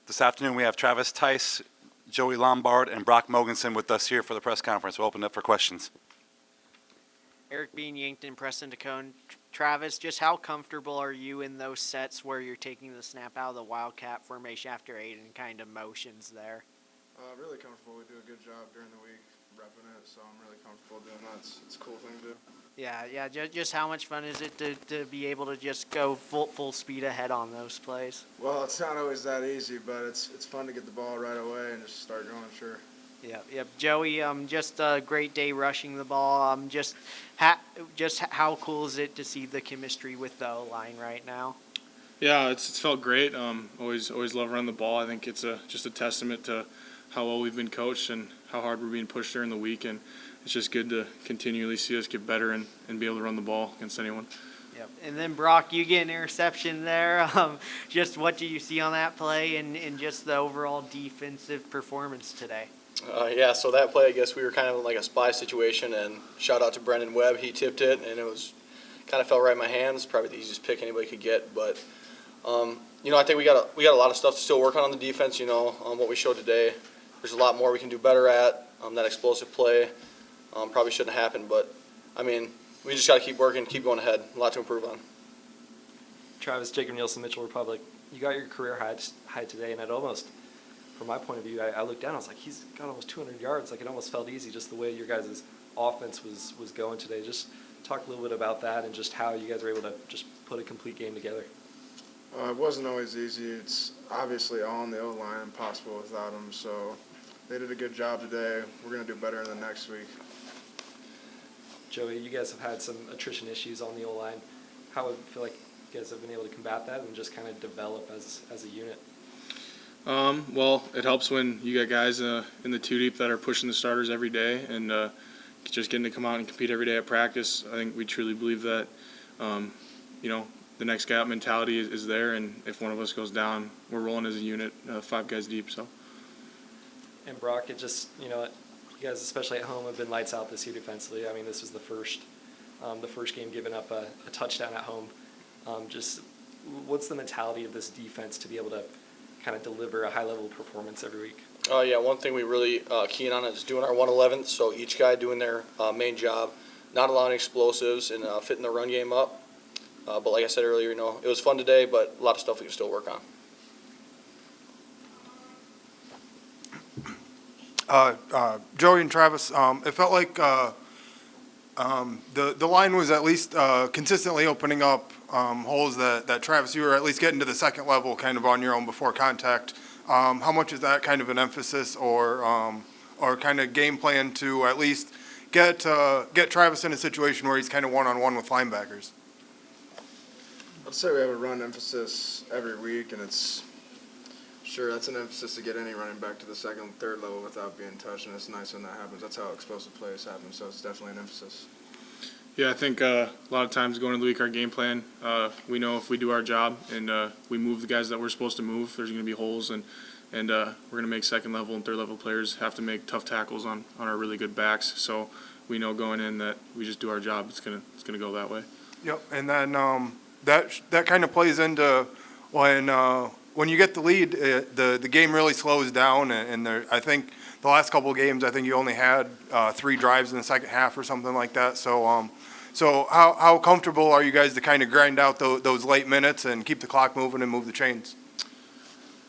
This afternoon we have Travis Tice, Joey Lombard, and Brock Mogensen with us here for the press conference. We'll open it up for questions. Eric Bean, Yankton, Preston Tacone. Travis, just how comfortable are you in those sets where you're taking the snap out of the Wildcat formation after 8 and kind of motions there? Really comfortable. We do a good job during the week repping it, so I'm really comfortable doing that. It's a cool thing to do. Yeah. Just how much fun is it to be able to just go full speed ahead on those plays? Well, it's not always that easy, but it's fun to get the ball right away and just start going, sure. Yep. Joey, just a great day rushing the ball. Just how cool is it to see the chemistry with the O-line right now? Yeah, it's felt great. Always love running the ball. I think it's just a testament to how well we've been coached and how hard we're being pushed during the week, and it's just good to continually see us get better and be able to run the ball against anyone. Yep. And then Brock, you get an interception there. Just what do you see on that play and just the overall defensive performance today? Yeah, so that play, I guess we were kind of in like a spy situation, and shout out to Brendan Webb. He tipped it, and it was kind of fell right in my hands. Probably the easiest pick anybody could get, but I think we got a lot of stuff to still work on the defense. What we showed today, there's a lot more we can do better at. That explosive play probably shouldn't have happened, but we just got to keep working, keep going ahead. A lot to improve on. Travis, Jacob Nielsen, Mitchell Republic. You got your career high today, and it almost, from my point of view, I looked down. I was like, he's got almost 200 yards. Like, it almost felt easy, just the way your guys' offense was going today. Just talk a little bit about that and just how you guys were able to just put a complete game together. It wasn't always easy. It's obviously all on the O-line, impossible without them. So they did a good job today. We're going to do better in the next week. Joey, you guys have had some attrition issues on the O-line. How would you feel like you guys have been able to combat that and just kind of develop as a unit? Well, it helps when you got guys in the two deep that are pushing the starters every day and just getting to come out and compete every day at practice. I think we truly believe that, the next gap mentality is there, and if one of us goes down, we're rolling as a unit, 5 guys deep. So. And Brock, it just, you guys, especially at home, have been lights out this year defensively. I mean, this was the first game giving up a touchdown at home. Just what's the mentality of this defense to be able to kind of deliver a high-level performance every week? Yeah, one thing we really keen on is doing our 111th, so each guy doing their main job, not allowing explosives and fitting the run game up. But like I said earlier, it was fun today, but a lot of stuff we can still work on. Joey and Travis, it felt like the line was at least consistently opening up holes that Travis, you were at least getting to the second level kind of on your own before contact. How much is that kind of an emphasis or kind of game plan to at least get Travis in a situation where he's kind of one-on-one with linebackers? I'd say we have a run emphasis every week, and that's an emphasis to get any running back to the second, third level without being touched, and it's nice when that happens. That's how explosive plays happen, so it's definitely an emphasis. Yeah, I think a lot of times going into the week, our game plan, we know if we do our job and we move the guys that we're supposed to move, there's going to be holes, and we're going to make second level and third level players have to make tough tackles on our really good backs. So we know going in that we just do our job. It's going to go that way. Yep, and then that kind of plays into when you get the lead, the game really slows down, and I think the last couple of games, I think you only had 3 drives in the second half or something like that. So how comfortable are you guys to kind of grind out those late minutes and keep the clock moving and move the chains?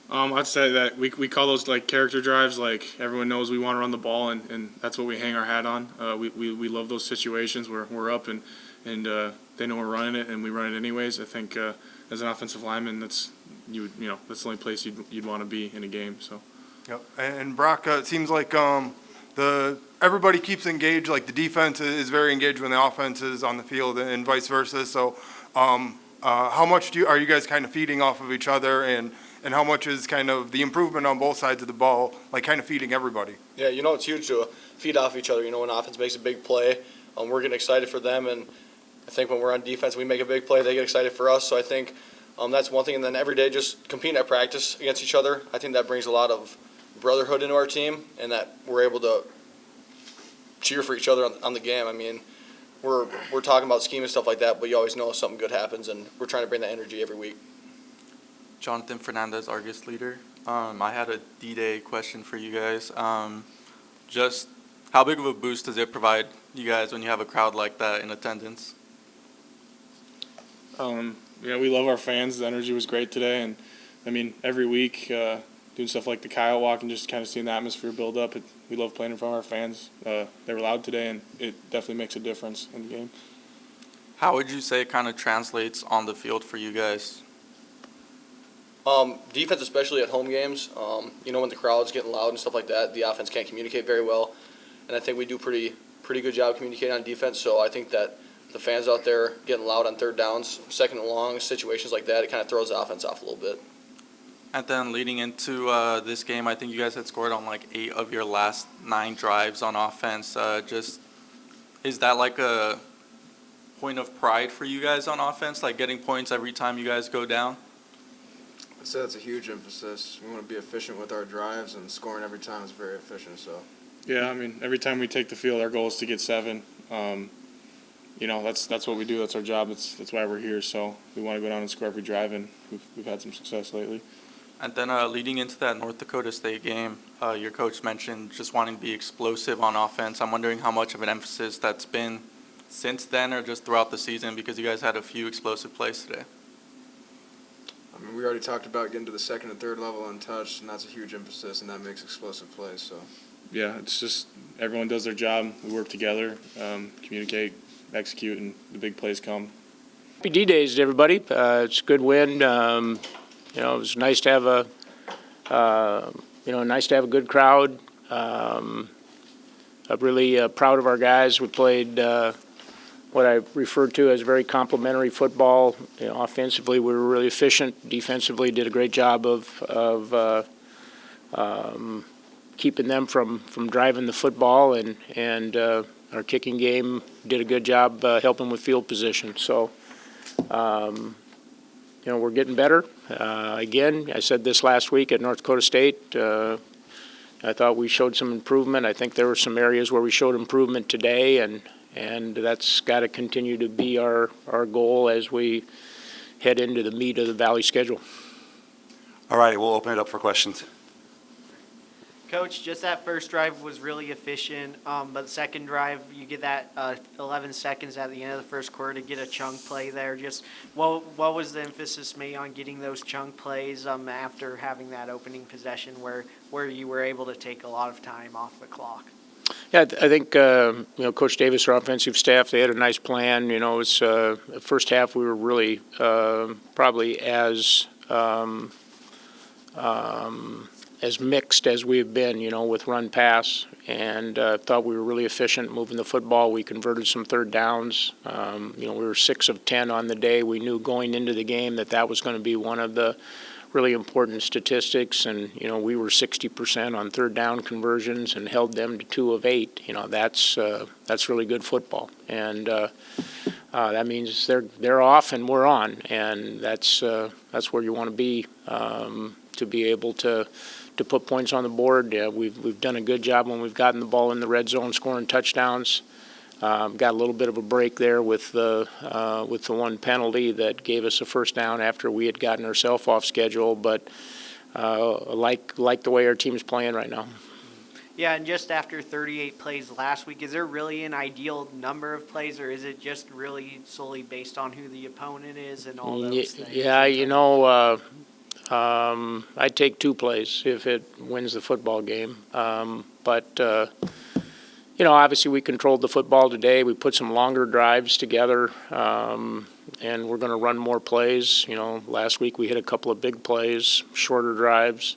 I'd say that we call those like character drives. Like everyone knows we want to run the ball, and that's what we hang our hat on. We love those situations where we're up and they know we're running it, and we run it anyways. I think as an offensive lineman, that's the only place you'd want to be in a game. So. Yep. And Brock, it seems like everybody keeps engaged. Like the defense is very engaged when the offense is on the field, and vice versa. So, how much are you guys kind of feeding off of each other, and how much is kind of the improvement on both sides of the ball, like kind of feeding everybody? Yeah, it's huge to feed off each other. When offense makes a big play, we're getting excited for them, and I think when we're on defense, we make a big play, they get excited for us. So I think that's one thing. And then every day just competing at practice against each other, I think that brings a lot of brotherhood into our team, and that we're able to cheer for each other on the game. I mean, we're talking about scheme and stuff like that, but you always know if something good happens, and we're trying to bring that energy every week. Jonathan Fernandez, Argus leader. I had a D-Day question for you guys. Just how big of a boost does it provide you guys when you have a crowd like that in attendance? Yeah, we love our fans. The energy was great today, and I mean every week doing stuff like the Kyle Walk and just kind of seeing the atmosphere build up. We love playing in front of our fans. They were loud today, and it definitely makes a difference in the game. How would you say it kind of translates on the field for you guys? Defense, especially at home games, when the crowd's getting loud and stuff like that, the offense can't communicate very well. And I think we do pretty good job communicating on defense. So I think that the fans out there getting loud on third downs, second and long, situations like that, it kind of throws the offense off a little bit. And then leading into this game, I think you guys had scored on like 8 of your last 9 drives on offense. Is that like a point of pride for you guys on offense, like getting points every time you guys go down? I'd say that's a huge emphasis. We want to be efficient with our drives, and scoring every time is very efficient. So, Yeah, I mean every time we take the field, our goal is to get 7. That's what we do. That's our job. That's why we're here. So we want to go down and score every drive, and we've had some success lately. And then leading into that North Dakota State game, your coach mentioned just wanting to be explosive on offense. I'm wondering how much of an emphasis that's been since then or just throughout the season, because you guys had a few explosive plays today. I mean, we already talked about getting to the second and third level untouched, and that's a huge emphasis, and that makes explosive plays. So, Yeah, it's just everyone does their job. We work together, communicate, execute, and the big plays come. Happy D-Days to everybody. It's a good win. It was nice to have a good crowd. I'm really proud of our guys. We played what I referred to as very complimentary football. Offensively, we were really efficient. Defensively, did a great job of keeping them from driving the football, and our kicking game did a good job helping with field position. So, we're getting better. Again, I said this last week at North Dakota State. I thought we showed some improvement. I think there were some areas where we showed improvement today, and that's got to continue to be our goal as we head into the meat of the Valley schedule. All righty, we'll open it up for questions. Coach, just that first drive was really efficient, but the second drive, you get that 11 seconds at the end of the first quarter to get a chunk play there. Just what was the emphasis made on getting those chunk plays after having that opening possession where you were able to take a lot of time off the clock? Yeah, I think Coach Davis, our offensive staff, they had a nice plan. It's first half we were really probably as mixed as we have been, with run pass, and thought we were really efficient moving the football. We converted some third downs. We were 6 of 10 on the day. We knew going into the game that was going to be one of the really important statistics, and we were 60% on third down conversions and held them to 2 of 8. That's really good football, and that means they're off and we're on, and that's where you want to be able to put points on the board. We've done a good job when we've gotten the ball in the red zone, scoring touchdowns. Got a little bit of a break there with the one penalty that gave us a first down after we had gotten ourselves off schedule. But like the way our team's playing right now. Yeah, and just after 38 plays last week, is there really an ideal number of plays, or is it just really solely based on who the opponent is and all those things? Yeah, I'd take 2 plays if it wins the football game. But obviously we controlled the football today. We put some longer drives together, and we're going to run more plays. Last week we hit a couple of big plays, shorter drives.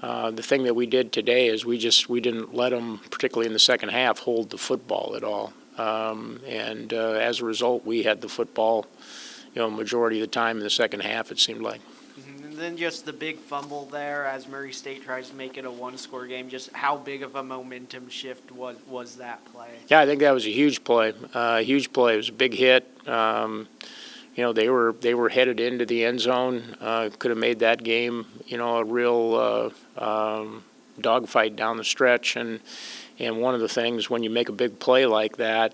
The thing that we did today is we didn't let them, particularly in the second half, hold the football at all. And as a result, we had the football, majority of the time in the second half, it seemed like. And then just the big fumble there as Murray State tries to make it a 1-score game. Just how big of a momentum shift was that play? Yeah, I think that was a huge play. It was a big hit. They were headed into the end zone. Could have made that game, a real dogfight down the stretch. And one of the things when you make a big play like that,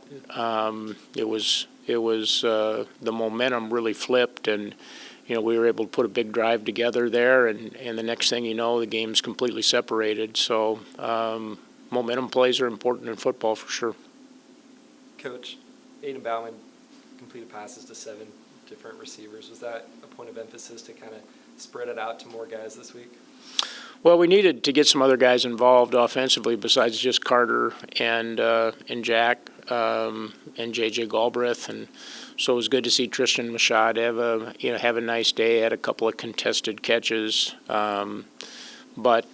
it was the momentum really flipped, and we were able to put a big drive together there, and the next thing you know, the game's completely separated. So momentum plays are important in football for sure. Coach, Aiden Bauman completed passes to 7 different receivers. Was that a point of emphasis to kind of spread it out to more guys this week? Well, we needed to get some other guys involved offensively besides just Carter and Jack and J.J. Galbraith, and so it was good to see Tristan Mashad have a nice day. Had a couple of contested catches, but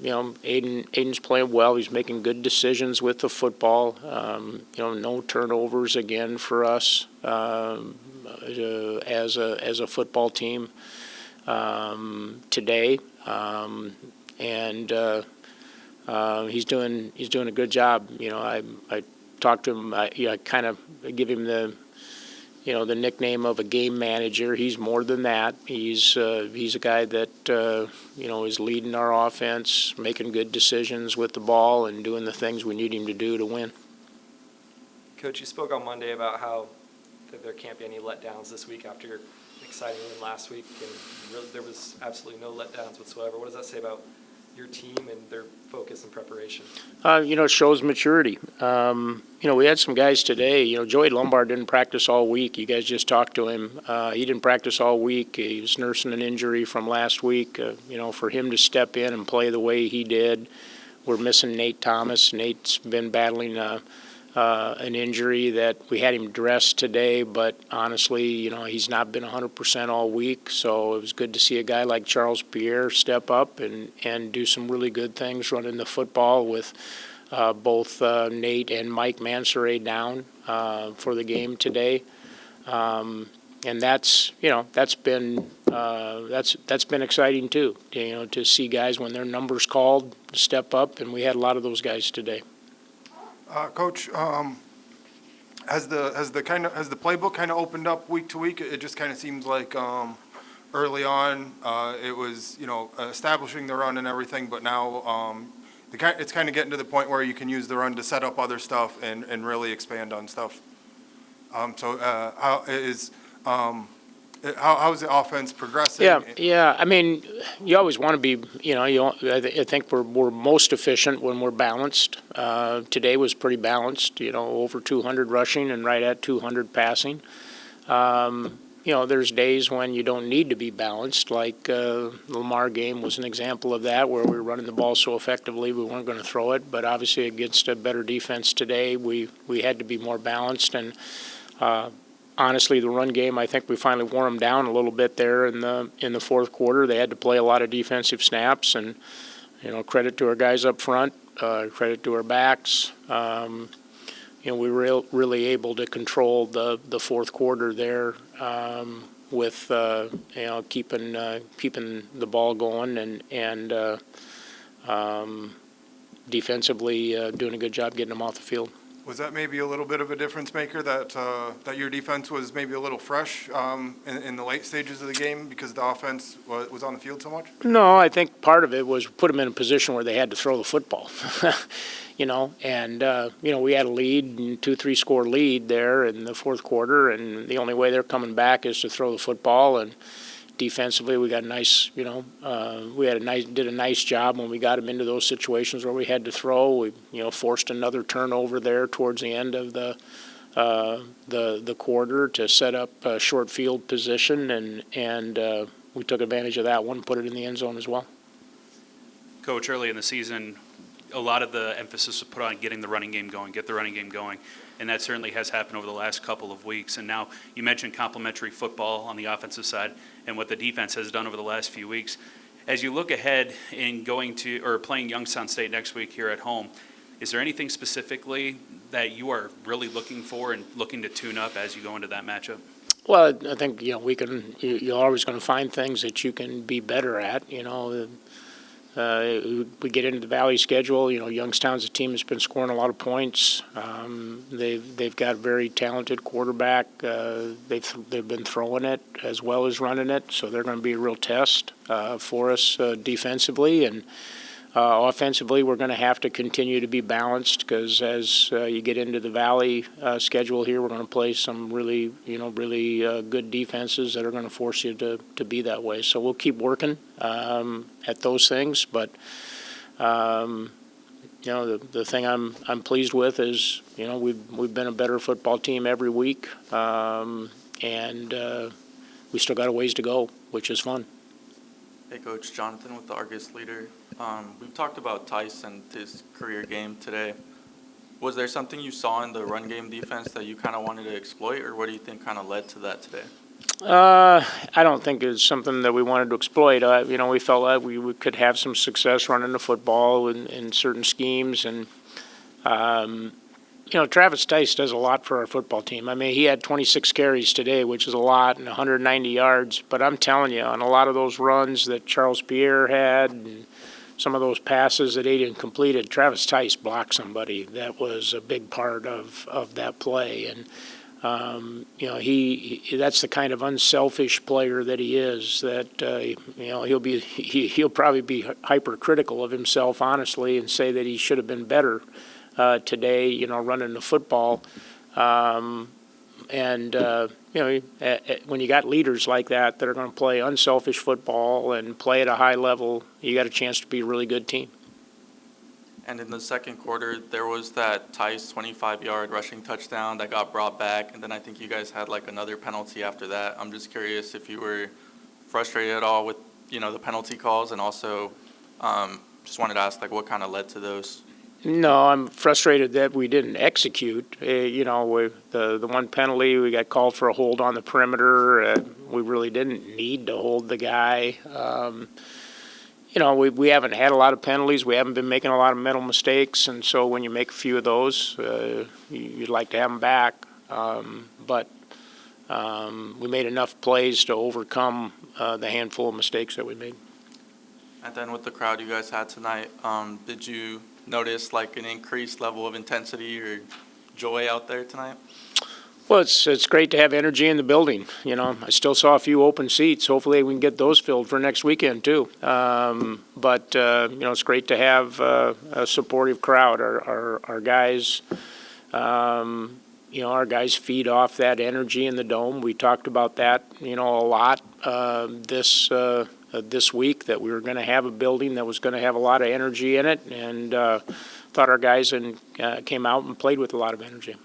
Aiden's playing well. He's making good decisions with the football. No turnovers again for us as a football team today, and he's doing a good job. I talked to him. I kind of give him the nickname of a game manager. He's more than that. He's a guy that is leading our offense, making good decisions with the ball, and doing the things we need him to do to win. Coach, you spoke on Monday about how there can't be any letdowns this week after your exciting win last week, and really, there was absolutely no letdowns whatsoever. What does that say about your team and their focus and preparation? It shows maturity. We had some guys today. Joey Lombard didn't practice all week. You guys just talked to him. He didn't practice all week. He was nursing an injury from last week. For him to step in and play the way he did, we're missing Nate Thomas. Nate's been battling an injury that we had him dressed today, but honestly, he's not been 100% all week, so it was good to see a guy like Charles Pierre step up and do some really good things running the football with both Nate and Mike Mansoray down for the game today. And that's been exciting too, to see guys when their number's called step up, and we had a lot of those guys today. Coach, has the playbook kind of opened up week to week? It just kind of seems like early on it was establishing the run and everything, but now it's kind of getting to the point where you can use the run to set up other stuff and really expand on stuff. How is the offense progressing? Yeah. I mean, you always want to be. I think we're most efficient when we're balanced. Today was pretty balanced. Over 200 rushing and right at 200 passing. There's days when you don't need to be balanced. Like the Lamar game was an example of that, where we were running the ball so effectively we weren't going to throw it. But obviously, against a better defense today, we had to be more balanced and. Honestly, the run game, I think we finally wore them down a little bit there in the fourth quarter. They had to play a lot of defensive snaps, and credit to our guys up front, credit to our backs. We were really able to control the fourth quarter there with keeping the ball going and defensively doing a good job getting them off the field. Was that maybe a little bit of a difference maker that your defense was maybe a little fresh in the late stages of the game because the offense was on the field so much? No, I think part of it was put them in a position where they had to throw the football, and we had a lead, 2-3 score lead there in the fourth quarter, and the only way they're coming back is to throw the football. And defensively, we got nice, did a nice job when we got them into those situations where we had to throw. We, forced another turnover there towards the end of the quarter to set up a short field position, and we took advantage of that one and put it in the end zone as well. Coach, early in the season, a lot of the emphasis was put on getting the running game going, and that certainly has happened over the last couple of weeks. And now you mentioned complementary football on the offensive side and what the defense has done over the last few weeks. As you look ahead in playing Youngstown State next week here at home, is there anything specifically that you are really looking for and looking to tune up as you go into that matchup? Well, I think you're always going to find things that you can be better at. We get into the Valley schedule. Youngstown's a team that's been scoring a lot of points. They've got a very talented quarterback. They've been throwing it as well as running it, so they're going to be a real test for us defensively. And Offensively, we're going to have to continue to be balanced because as you get into the Valley schedule here, we're going to play some really good defenses that are going to force you to be that way. So we'll keep working at those things. But the thing I'm pleased with is we've been a better football team every week, and we still got a ways to go, which is fun. Hey, Coach, Jonathan with the Argus Leader. We've talked about Tice and his career game today. Was there something you saw in the run game defense that you kind of wanted to exploit, or what do you think kind of led to that today? I don't think it's something that we wanted to exploit. We felt like we could have some success running the football in certain schemes. And, Travis Tice does a lot for our football team. I mean, he had 26 carries today, which is a lot, and 190 yards. But I'm telling you, on a lot of those runs that Charles Pierre had and some of those passes that Aiden completed, Travis Tice blocked somebody. That was a big part of that play. And that's the kind of unselfish player that he is. That he'll probably be hypercritical of himself, honestly, and say that he should have been better today. Running the football, when you got leaders like that are going to play unselfish football and play at a high level, you got a chance to be a really good team. And in the second quarter, there was that Tice 25-yard rushing touchdown that got brought back, and then I think you guys had like another penalty after that. I'm just curious if you were frustrated at all with the penalty calls, and also just wanted to ask like what kind of led to those. No, I'm frustrated that we didn't execute. With the one penalty, we got called for a hold on the perimeter. We really didn't need to hold the guy. We haven't had a lot of penalties. We haven't been making a lot of mental mistakes, and so when you make a few of those, you'd like to have them back. But we made enough plays to overcome the handful of mistakes that we made. And then with the crowd you guys had tonight, did you notice like an increased level of intensity or joy out there tonight? Well, it's great to have energy in the building. I still saw a few open seats. Hopefully we can get those filled for next weekend too. But it's great to have a supportive crowd. Our guys, our guys feed off that energy in the dome. We talked about that, a lot this week, that we were going to have a building that was going to have a lot of energy in it, and thought our guys came out and played with a lot of energy.